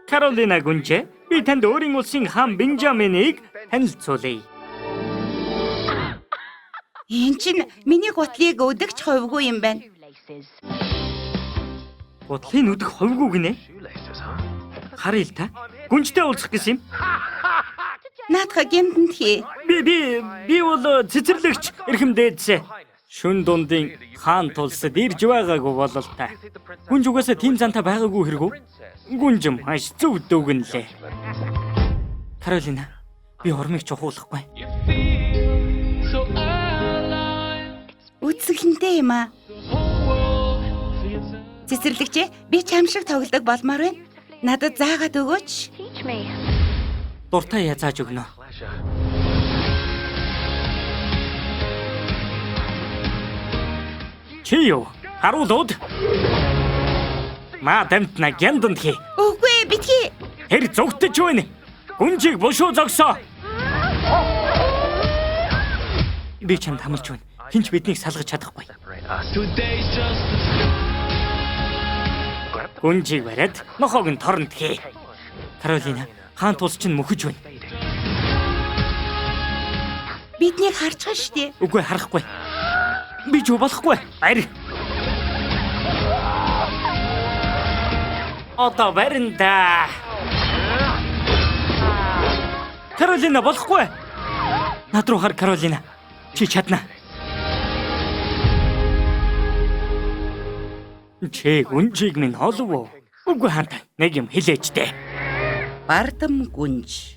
Каролина гүнжээ. Би танд өөрийн улсын хаан Бенжаминийг танилцуулъя. Энэ чинь миний гутлыг өдөгч хувьгүй юм байна. Гутлын өдөх хувьгүй гинэ. Харъя л та. Гүнжтэй уулзах гэсэн юм. Наадха гэмтэнд хий. Би бол цэцэрлэгч эрхэмдээдсэ. Шүн дундын хаан тулсад ирж байгаагүй болол та. Гүнж угаасаа тийм занта байгаагүй хэрэггүй. Гүнж маш зөв дүүгнэлээ. Каролина, би ормыг чухуулахгүй. Үцгэлэнтэй юм аа. Цэцэрлэгч, би чам шиг тоглодог болмоор байна. Надад заагаад өгөөч. Дуртай язааж өгнө. Чи юу? Харуулууд. Маа дамтна гянданд хий. Үгүй битгий. Тэр зүгтэж байна. Гүнжийг бушуу зогсоо. Би чамд хамлж байна. Хинч биднийг салгаж чадахгүй. Гүнжийг бариад нохоог нь торнд хий. Каролина, хаан тулс чинь мөхөж байна. Биднийг харчихсан шүү дээ. Үгүй харахгүй. Би ч болохгүй. Барь. Одоо баринда. Каролина болохгүй. Над руу хар Каролина. Чи чадна. Чи гүнжийг минь олов уу? Үгүй хаантай. Нэг юм хэлээч дээ. Бардам гүнж.